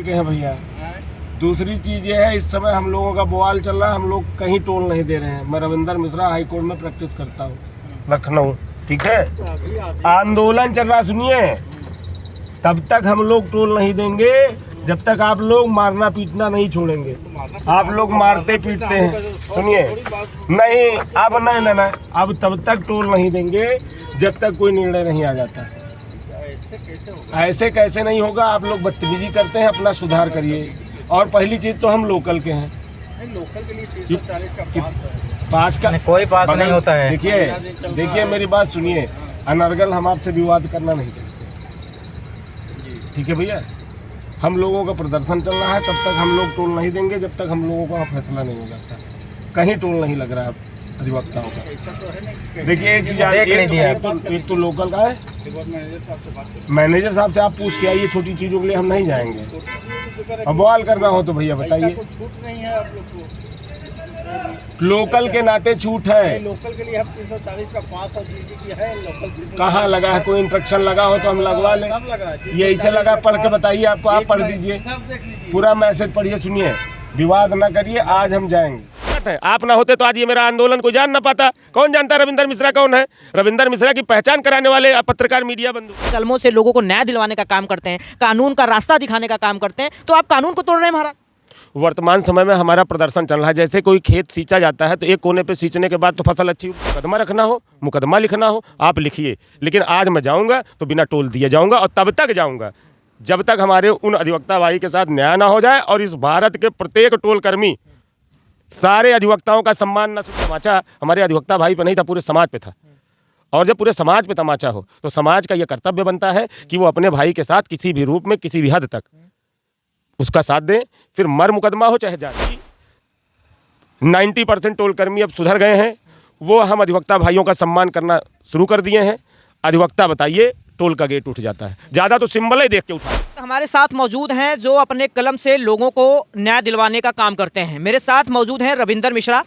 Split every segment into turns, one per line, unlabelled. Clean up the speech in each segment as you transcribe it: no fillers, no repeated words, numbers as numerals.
ठीक है भैया। दूसरी चीज़ ये है, इस समय हम लोगों का बवाल चल रहा है, हम लोग कहीं टोल नहीं दे रहे हैं। मैं रविंदर मिश्रा हाई कोर्ट में प्रैक्टिस करता हूँ, लखनऊ, ठीक है। आंदोलन चल रहा, सुनिए, तब तक हम लोग टोल नहीं देंगे जब तक आप लोग मारना पीटना नहीं छोड़ेंगे। आप लोग मारते पीटते हैं, सुनिए, नहीं अब नहीं, अब तब तक टोल नहीं देंगे जब तक कोई निर्णय नहीं आ जाता। ऐसे कैसे नहीं होगा? आप लोग बदतमीजी करते हैं, अपना सुधार करिए। और पहली चीज़ तो हम लोकल के हैं।
लोकल के लिए 340 का पास है।
पास का
कोई पास नहीं होता है।
देखिए मेरी बात सुनिए, अनर्गल हम आपसे विवाद करना नहीं चाहते, ठीक है भैया। हम लोगों का प्रदर्शन चल रहा है, तब तक हम लोग टोल नहीं देंगे जब तक हम लोगों का फैसला नहीं हो जाता। कहीं टोल नहीं लग रहा है अधिवक्ताओं का। देखिए एक चीज़, एक तो लोकल का है, मैनेजर साहब से आप पूछ के आइए, छोटी चीज़ों के लिए हम नहीं जाएंगे। अब बवाल करना हो तो भैया बताइए।
छूट नहीं है आप लोग को।
लोकल के नाते छूट है।
लोकल के लिए हम 340 का पास और जीडी की है। लोकल
कहाँ लगा है? कोई इंस्ट्रक्शन लगा हो तो हम लगवा लें। ये ऐसे लगा, पढ़ के बताइए, आपको आप पढ़ दीजिए, पूरा मैसेज पढ़िए, सुनिए, विवाद ना करिए। आज हम जाएंगे, आप ना होते तो आज ये मेरा आंदोलन कोई जान ना पाता। कौन जानता रविंदर मिश्रा कौन है? रविंदर मिश्रा की पहचान कराने वाले पत्रकार, मीडिया बंधु
कलमों से लोगों को न्याय दिलवाने का काम करते हैं, कानून का रास्ता दिखाने का काम करते हैं, तो आप कानून को तोड़ रहे हैं महाराज।
वर्तमान समय में हमारा प्रदर्शन चल रहा है। जैसे कोई खेत सींचा जाता है तो एक कोने पे सींचने के बाद तो फसल अच्छी, मुकदमा रखना हो, मुकदमा लिखना हो, आप लिखिए। लेकिन आज मैं जाऊंगा तो बिना टोल दिए जाऊंगा, और तब तक जाऊंगा जब तक हमारे उन अधिवक्ता भाई के साथ न्याय ना हो जाए। और इस भारत के प्रत्येक टोल कर्मी, सारे अधिवक्ताओं का सम्मान न सिर्फ तमाचा हमारे अधिवक्ता भाई पे नहीं था, पूरे समाज पे था। और जब पूरे समाज पे तमाचा हो तो समाज का यह कर्तव्य बनता है कि वो अपने भाई के साथ किसी भी रूप में, किसी भी हद तक उसका साथ दें। फिर मर मुकदमा हो चाहे जाति। 90% टोल कर्मी अब सुधर गए हैं, वो हम अधिवक्ता भाइयों का सम्मान करना शुरू कर दिए हैं। अधिवक्ता बताइए, टोल का गेट उठ जाता है, ज़्यादा तो सिंबल ही देख के उठा।
हमारे साथ मौजूद हैं जो अपने कलम से लोगों को न्याय दिलवाने का काम करते हैं। मेरे साथ मौजूद हैं रविंदर मिश्रा,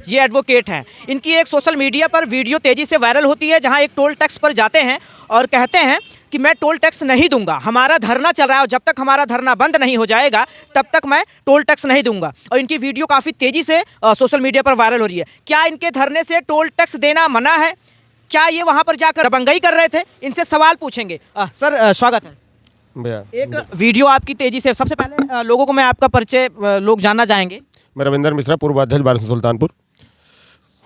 ये एडवोकेट हैं। इनकी एक सोशल मीडिया पर वीडियो तेज़ी से वायरल होती है, जहां एक टोल टैक्स पर जाते हैं और कहते हैं कि मैं टोल टैक्स नहीं दूंगा, हमारा धरना चल रहा है और जब तक हमारा धरना बंद नहीं हो जाएगा तब तक मैं टोल टैक्स नहीं दूंगा। और इनकी वीडियो काफ़ी तेज़ी से सोशल मीडिया पर वायरल हो रही है। क्या इनके धरने से टोल टैक्स देना मना है? क्या ये वहाँ पर जाकर दबंगई कर रहे थे? इनसे सवाल पूछेंगे। सर स्वागत है। एक वीडियो आपकी तेज़ी से, सबसे पहले लोगों को मैं आपका परिचय लोग जानना चाहेंगे।
मैं रविंदर मिश्रा, पूर्वाध्यक्ष बार सुल्तानपुर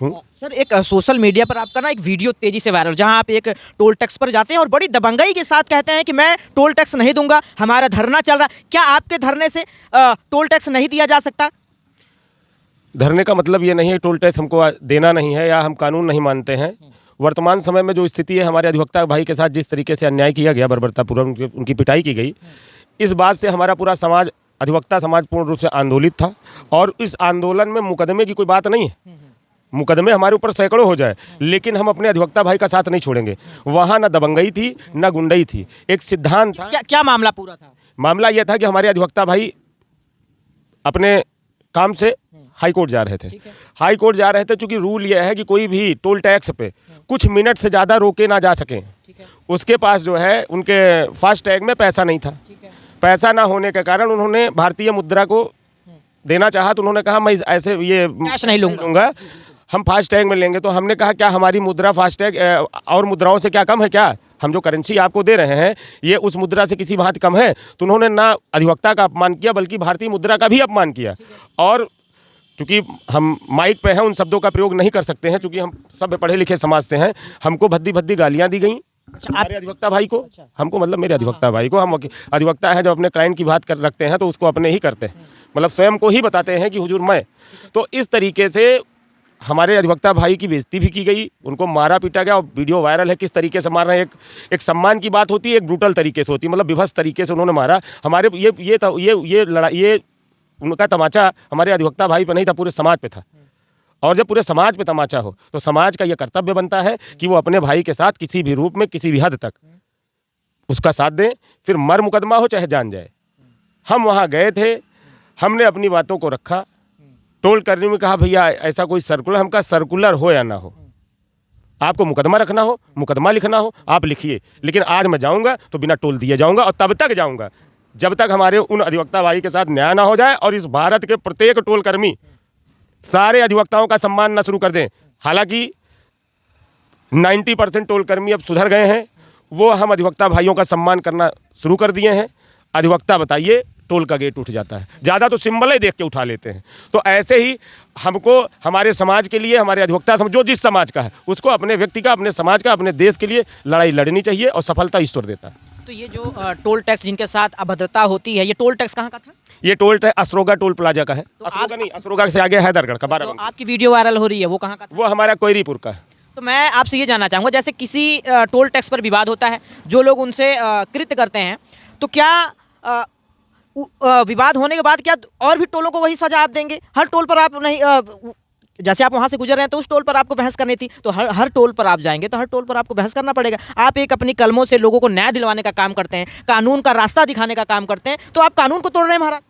हूँ।
सर एक सोशल मीडिया पर आपका ना एक वीडियो तेजी से वायरल, जहां आप एक टोल टैक्स पर जाते हैं और बड़ी दबंगई के साथ कहते हैं कि मैं टोल टैक्स नहीं दूंगा, हमारा धरना चल रहा है। क्या आपके धरने से टोल टैक्स नहीं दिया जा सकता?
धरने का मतलब ये नहीं है टोल टैक्स हमको देना नहीं है या हम कानून नहीं मानते हैं। वर्तमान समय में जो स्थिति है, हमारे अधिवक्ता भाई के साथ जिस तरीके से अन्याय किया गया, बर्बरतापूर्वक उनकी पिटाई की गई, इस बात से हमारा पूरा समाज, अधिवक्ता समाज पूर्ण रूप से आंदोलित था। और इस आंदोलन में मुकदमे की कोई बात नहीं है, मुकदमे हमारे ऊपर सैकड़ों हो जाए, लेकिन हम अपने अधिवक्ता भाई का साथ नहीं छोड़ेंगे। वहाँ ना दबंगई थी, ना गुंडई थी, एक सिद्धांत था।
क्या मामला पूरा था?
मामला यह था कि हमारे अधिवक्ता भाई अपने काम से हाई कोर्ट जा रहे थे। हाई कोर्ट जा रहे थे, चूंकि रूल यह है कि कोई भी टोल टैक्स पे कुछ मिनट से ज़्यादा रोके ना जा सकें। उसके पास जो है, उनके फास्ट टैग में पैसा नहीं था। पैसा ना होने के कारण उन्होंने भारतीय मुद्रा को देना चाहा, तो उन्होंने कहा मैं ऐसे ये
कैश नहीं लूँगा,
हम फास्ट टैग में लेंगे। तो हमने कहा क्या हमारी मुद्रा फास्ट टैग और मुद्राओं से क्या कम है? क्या हम जो करेंसी आपको दे रहे हैं ये उस मुद्रा से किसी भांति कम है? तो उन्होंने ना अधिवक्ता का अपमान किया बल्कि भारतीय मुद्रा का भी अपमान किया। और चूँकि हम माइक पे हैं, उन शब्दों का प्रयोग नहीं कर सकते हैं, चूँकि हम सब पढ़े लिखे समाज से हैं। हमको भद्दी भद्दी गालियाँ दी गई हमारे अधिवक्ता भाई को। हमको मतलब मेरे अधिवक्ता भाई को, हम अधिवक्ता है जब अपने क्लाइंट की बात कर रखते हैं तो उसको अपने ही करते हैं, मतलब स्वयं को ही बताते हैं कि हुजूर मैं। तो इस तरीके से हमारे अधिवक्ता भाई की बेइज्जती भी की गई, उनको मारा पीटा गया। और वीडियो वायरल है, किस तरीके से मार रहे हैं। एक सम्मान की बात होती है, एक ब्रूटल तरीके से होती है, मतलब विभत्स तरीके से उन्होंने मारा। हमारे ये लड़ाई, ये उनका तमाचा हमारे अधिवक्ता भाई पे नहीं था, पूरे समाज पे था। और जब पूरे समाज पे तमाचा हो तो समाज का यह कर्तव्य बनता है कि वो अपने भाई के साथ किसी भी रूप में, किसी भी हद तक उसका साथ दें। फिर मर मुकदमा हो चाहे जान जाए। हम वहाँ गए थे, हमने अपनी बातों को रखा। टोल कर्मी में कहा भैया ऐसा कोई सर्कुलर, हम कहा सर्कुलर हो या ना हो, आपको मुकदमा रखना हो, मुकदमा लिखना हो, आप लिखिए। लेकिन आज मैं जाऊंगा तो बिना टोल दिए जाऊंगा, और तब तक जाऊंगा जब तक हमारे उन अधिवक्ता भाई के साथ न्याय ना हो जाए और इस भारत के प्रत्येक टोल कर्मी सारे अधिवक्ताओं का सम्मान न शुरू कर दें। हालांकि 90% टोल कर्मी अब सुधर गए हैं, वो हम अधिवक्ता भाइयों का सम्मान करना शुरू कर दिए हैं। अधिवक्ता बताइए, टोल का गेट उठ जाता है, ज़्यादा तो सिंबल ही देख के उठा लेते हैं। तो ऐसे ही हमको हमारे समाज के लिए, हमारे अधिवक्ता जो जिस समाज का है उसको अपने व्यक्ति का, अपने समाज का, अपने देश के लिए लड़ाई लड़नी चाहिए और सफलता ईश्वर देता है।
तो ये जो टोल टैक्स जिनके साथ अभद्रता होती है, ये टोल टैक्स कहाँ का था?
ये टोल टैक्स असरोगा टोल प्लाजा का है।
तो
असरोगा नहीं, असरोगा से आगे हैदरगढ़ का
जो
12
आपकी वीडियो वायरल हो रही है वो कहाँ का था?
वो हमारा कोयरीपुर का है।
तो मैं आपसे ये जानना चाहूँगा, जैसे किसी टोल टैक्स पर विवाद होता है, जो लोग उनसे कृत्य करते हैं, तो क्या विवाद होने के बाद क्या और भी टोलों को वही सजा आप देंगे? हर टोल पर आप नहीं जैसे आप वहाँ से गुजर रहे हैं तो उस टोल पर आपको बहस करनी थी, तो हर टोल पर आप जाएंगे तो हर टोल पर आपको बहस करना पड़ेगा। आप एक अपनी कलमों से लोगों को न्याय दिलवाने का काम करते हैं, कानून का रास्ता दिखाने का काम करते हैं, तो आप कानून को तोड़ रहे हैं महाराज।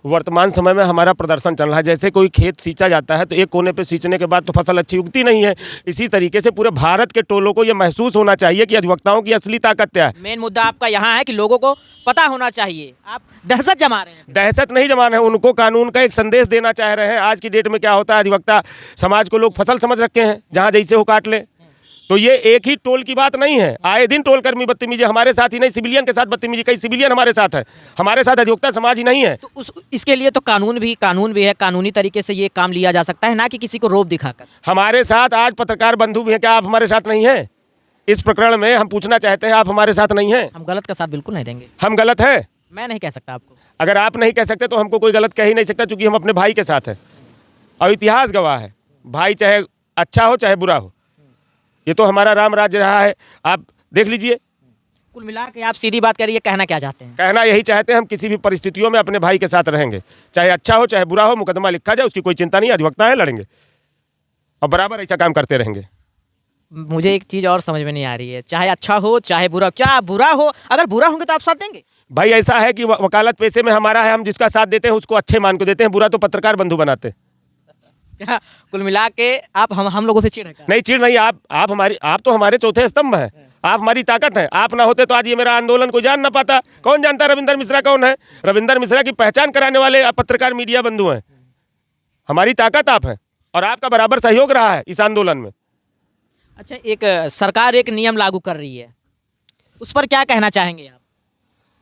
वर्तमान समय में हमारा प्रदर्शन चल रहा है। जैसे कोई खेत सींचा जाता है तो एक कोने पे सींचने के बाद तो फसल अच्छी उगती नहीं है, इसी तरीके से पूरे भारत के टोलों को ये महसूस होना चाहिए कि अधिवक्ताओं की असली ताकत क्या है।
मेन मुद्दा आपका यहाँ है कि लोगों को पता होना चाहिए। आप दहशत जमा रहे हैं।
दहशत नहीं जमा रहे हैं, उनको कानून का एक संदेश देना चाह रहे हैं। आज की डेट में क्या होता है, अधिवक्ता समाज को लोग फसल समझ रखे हैं, जहाँ जैसे हो काट ले। तो ये एक ही टोल की बात नहीं है, आए दिन टोल कर्मी बदतमीजी हमारे साथ ही नहीं, सिविलियन के साथ बदतमीजी, कई सिविलियन हमारे साथ है, हमारे साथ अधिवक्ता समाज ही नहीं है।
तो इसके लिए तो कानून भी है, कानूनी तरीके से ये काम लिया जा सकता है, ना कि किसी को रोप दिखाकर।
हमारे साथ आज पत्रकार बंधु भी हैं, क्या आप हमारे साथ नहीं हैं? इस प्रकरण में हम पूछना चाहते हैं, आप हमारे साथ नहीं हैं?
हम गलत का साथ बिल्कुल नहीं देंगे।
हम गलत है?
मैं नहीं कह सकता आपको।
अगर आप नहीं कह सकते तो हमको कोई गलत कह ही नहीं सकता, क्योंकि हम अपने भाई के साथ हैं और इतिहास गवाह है। भाई चाहे अच्छा हो चाहे बुरा हो, ये तो हमारा राम राज्य रहा है, आप देख लीजिए।
कुल मिला के आप सीधी बात करिए, कहना क्या चाहते हैं?
कहना यही चाहते हैं, हम किसी भी परिस्थितियों में अपने भाई के साथ रहेंगे, चाहे अच्छा हो चाहे बुरा हो, मुकदमा लिखा जाए उसकी कोई चिंता नहीं, अधिवक्ता है, लड़ेंगे और बराबर ऐसा काम करते रहेंगे।
मुझे एक चीज़ और समझ में नहीं आ रही है, चाहे अच्छा हो चाहे बुरा, क्या बुरा हो, अगर बुरा होंगे तो आप साथ देंगे?
भाई ऐसा है कि वकालत पेशे में हमारा है, हम जिसका साथ देते हैं उसको अच्छे मान को देते हैं, बुरा तो पत्रकार बंधु बनाते हैं।
क्या कुल मिला के आप हम लोगों से चिढ़ है?
नहीं चिढ़ नहीं, आप तो हमारे चौथे स्तंभ हैं, आप हमारी ताकत हैं। आप ना होते तो आज ये मेरा आंदोलन कोई जान ना पाता। कौन जानता रविंदर मिश्रा कौन है? रविंदर मिश्रा की पहचान कराने वाले पत्रकार मीडिया बंधु हैं। हमारी ताकत आप हैं और आपका बराबर सहयोग रहा है इस आंदोलन में।
अच्छा, एक सरकार एक नियम लागू कर रही है, उस पर क्या कहना चाहेंगे आप?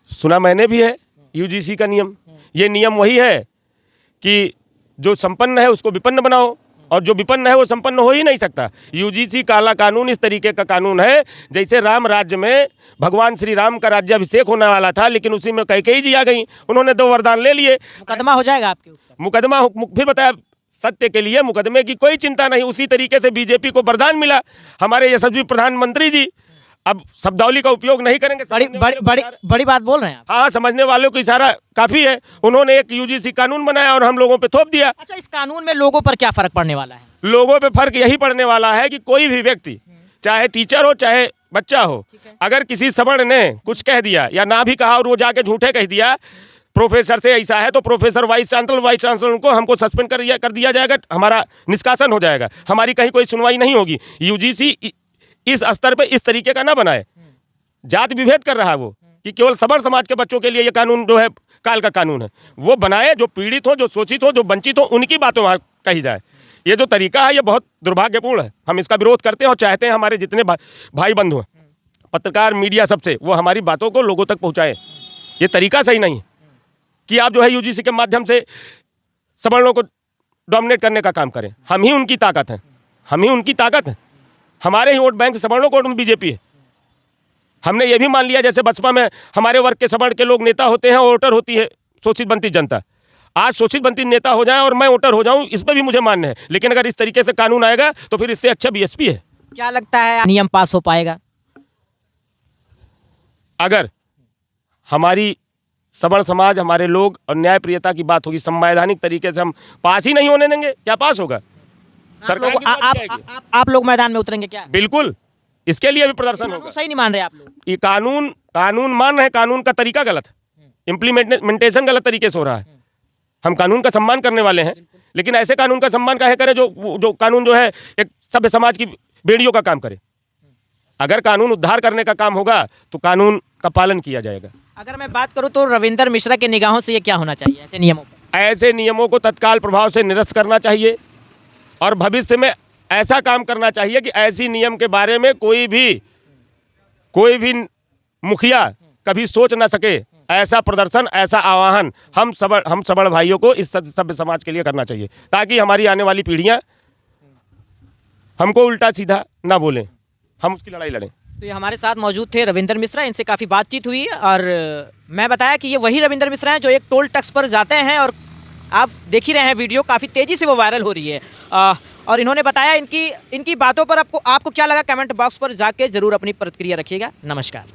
सुना मैंने भी है, यूजीसी का नियम। ये नियम वही है कि जो संपन्न है उसको विपन्न बनाओ और जो विपन्न है वो संपन्न हो ही नहीं सकता। यूजीसी काला कानून इस तरीके का कानून है जैसे राम राज्य में भगवान श्री राम का राज्याभिषेक होने वाला था, लेकिन उसी में कैकेयी जी आ गई, उन्होंने 2 वरदान ले लिए।
मुकदमा हो जाएगा आपके ऊपर?
मुकदमा फिर बताया, सत्य के लिए मुकदमे की कोई चिंता नहीं। उसी तरीके से बीजेपी को वरदान मिला, हमारे यशस्वी प्रधानमंत्री जी अब शब्दावली का उपयोग नहीं करेंगे।
बड़ी बात बोल रहे हैं आप।
हाँ, समझने वालों को इशारा काफी है। उन्होंने एक यूजीसी कानून बनाया और हम लोगों पे थोप दिया।
अच्छा, इस कानून में लोगों पर क्या फर्क पड़ने वाला है?
लोगों पे फर्क यही पड़ने वाला है कि कोई भी व्यक्ति, चाहे टीचर हो चाहे बच्चा हो, अगर किसी सवर्ण ने कुछ कह दिया या ना भी कहा और वो जाके झूठे कह दिया प्रोफेसर से, ऐसा है तो प्रोफेसर वाइस चांसलर को हमको सस्पेंड कर दिया जाएगा, हमारा निष्कासन हो जाएगा, हमारी कहीं कोई सुनवाई नहीं होगी। यूजीसी इस स्तर पे इस तरीके का ना बनाए। जात विभेद कर रहा है वो कि केवल सवर्ण समाज के बच्चों के लिए ये कानून जो है काल का कानून है, वो बनाए जो पीड़ित हो, जो शोषित हो, जो वंचित हो, उनकी बातों वहाँ कही जाए। ये जो तरीका है ये बहुत दुर्भाग्यपूर्ण है। हम इसका विरोध करते हैं और चाहते हैं हमारे जितने भाई बंधु हैं, पत्रकार मीडिया, सबसे वो हमारी बातों को लोगों तक पहुँचाएं। ये तरीका सही नहीं है कि आप जो है यूजीसी के माध्यम से सवर्णों को डोमिनेट करने का काम करें। हम ही उनकी ताकत हैं, हम ही उनकी ताकत है। हमारे ही वोट बैंक से सवर्णों को बीजेपी है। हमने ये भी मान लिया जैसे बसपा में हमारे वर्ग के सवर्ण के लोग नेता होते हैं और वोटर होती है शोषित बनती जनता। आज शोषित बनती नेता हो जाए और मैं वोटर हो जाऊं, इस पर भी मुझे मान्य है, लेकिन अगर इस तरीके से कानून आएगा तो फिर इससे अच्छा बीएसपी है।
क्या लगता है नियम पास हो पाएगा?
अगर हमारी सवर्ण समाज, हमारे लोग और न्यायप्रियता की बात होगी, संवैधानिक तरीके से हम पास ही नहीं होने देंगे, क्या पास होगा?
आप लोग मैदान में उतरेंगे क्या?
बिल्कुल, इसके लिए भी प्रदर्शन होगा।
सही नहीं मान रहे आप लोग? ये
कानून मान रहे हैं, कानून का तरीका गलत है, इम्प्लीमेंटेशन गलत तरीके से हो रहा है। हम कानून का सम्मान करने वाले हैं, लेकिन ऐसे कानून का सम्मान काहे करें जो कानून जो है एक सभ्य समाज की बेड़ियों का काम करे। अगर कानून उद्धार करने का काम होगा तो कानून का पालन किया जाएगा।
अगर मैं बात करूं तो रविंदर मिश्रा के निगाहों से ये क्या होना चाहिए ऐसे नियमों पर?
ऐसे नियमों को तत्काल प्रभाव से निरस्त करना चाहिए और भविष्य में ऐसा काम करना चाहिए कि ऐसी नियम के बारे में कोई भी मुखिया कभी सोच ना सके। ऐसा प्रदर्शन, ऐसा आह्वान हम सबड़ भाइयों को इस सभ्य समाज के लिए करना चाहिए, ताकि हमारी आने वाली पीढ़ियां हमको उल्टा सीधा ना बोलें, हम उसकी लड़ाई लड़ें।
तो ये हमारे साथ मौजूद थे रविंदर मिश्रा, इनसे काफ़ी बातचीत हुई और मैं बताया कि ये वही रविंदर मिश्रा हैं जो एक टोल टैक्स पर जाते हैं और आप देख ही रहे हैं वीडियो, काफ़ी तेज़ी से वो वायरल हो रही है। और इन्होंने बताया इनकी बातों पर आपको क्या लगा, कमेंट बॉक्स पर जाके ज़रूर अपनी प्रतिक्रिया रखिएगा। नमस्कार।